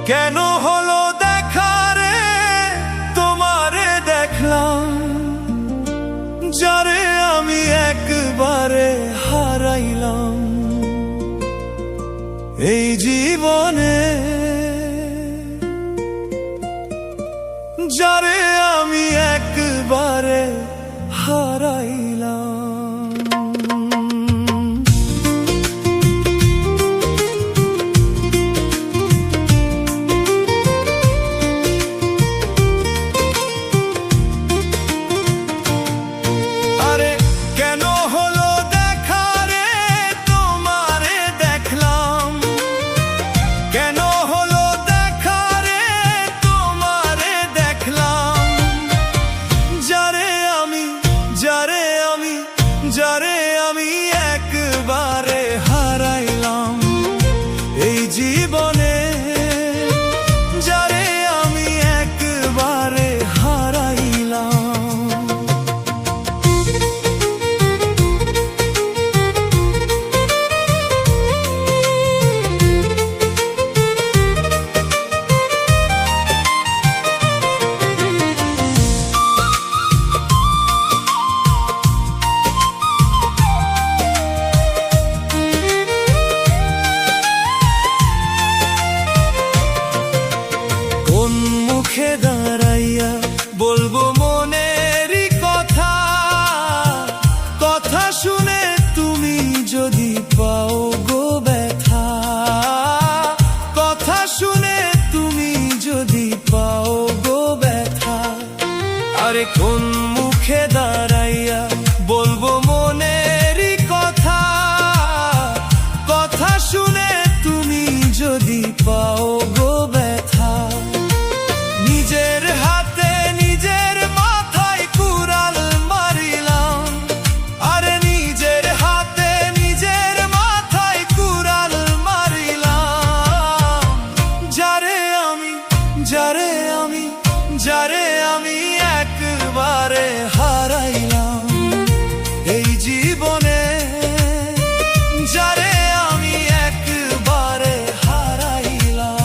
কেন হলো দেখা রে তোমারে দেখলাম, যারে আমি একবারে হারাইলাম এই জীবনে, যারে আমি একবারে হারাইলাম। আরে কেন হলো দেখা রে তোমারে দেখলাম, কেন হলো দেখা রে তোমারে দেখলাম, যারে আমি একবারে হারাইলাম এই জীবনে, যারে আমি একবারে হারাইলাম। মুখে দাঁড়াইয়া বলবো মনেরই কথা, কথা শুনে তুমি যদি পাও গো ব্যথা, কথা শুনে তুমি যদি পাও গো ব্যথা। আরে কোন মুখে দাঁড়াইয়া বলবো মনেরই কথা, কথা শুনে তুমি যদি পাও গো ব্যথা। নিজের হাতে নিজের মাথায় কুড়াল মারিলাম, আরে নিজের হাতে নিজের মাথায় কুড়াল মারিলাম, যারে আমি একবারে হারাইলাম এই জীবনে, যারে আমি একবারে হারাইলাম।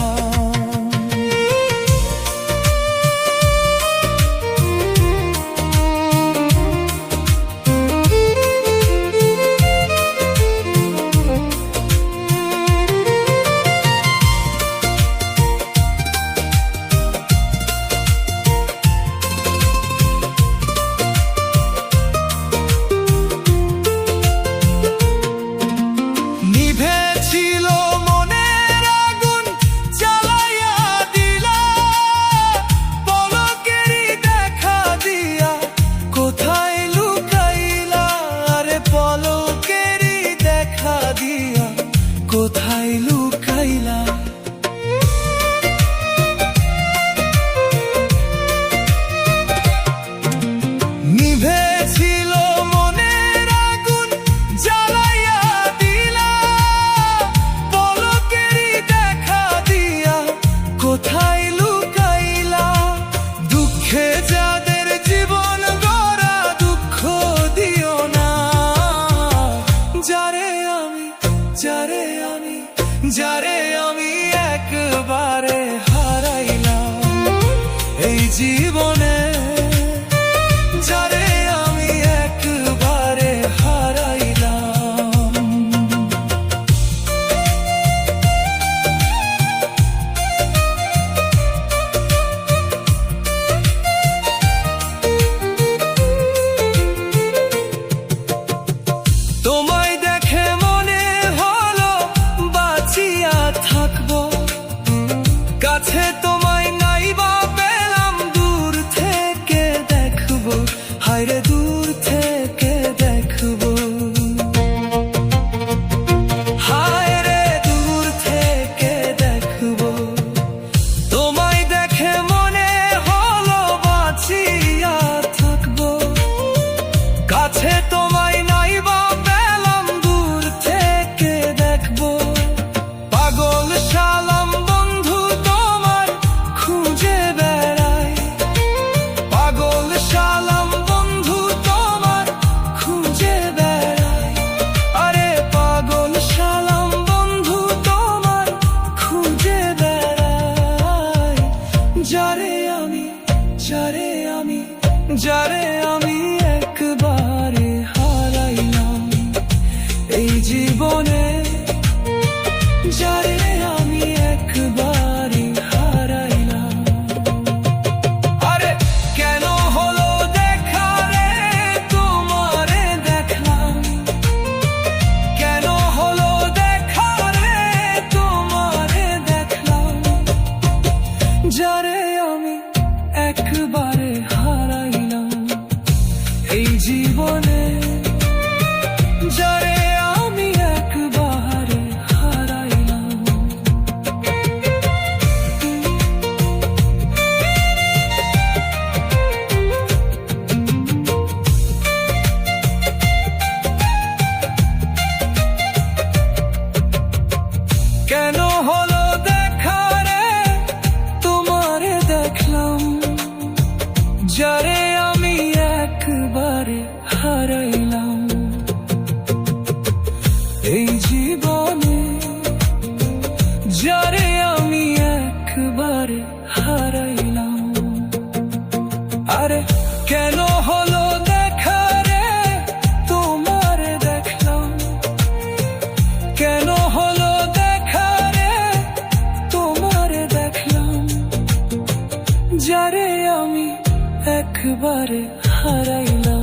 কোথায় লুকাইলা নিভেছিল মনের আগুন জ্বালাইয়া দিলা, পলকেরই দেখা দিয়া কোথায় লুকাইলা। দুঃখে যাদের জীবন গড়া দুঃখ দিও না, যারে আমি একবারে হারাইলাম এই জীবনে, যারে আমি একবারে হারাইলাম। তোমায় দেখে মনে হলো বাঁচিয়া থাকবো, কাছে তোমায় নাইবা পেলাম, দূর থেকে দেখবো, হায়রে দূর থেকে দেখবো, হায়রে দূর থেকে দেখবো। তোমায় দেখে মনে হলো বাঁচিয়া থাকবো, কাছে তোমায় নাইবা পেলাম, দূর থেকে দেখবো। পাগল শালাম বন্ধু তোমার যারে আমি একবারে হারাইলাম। আরে কেন হলো দেখা রে তোমারে দেখলাম, কেন হলো দেখা রে তোমারে দেখলাম, যারে আমি একবারে হারাইলাম।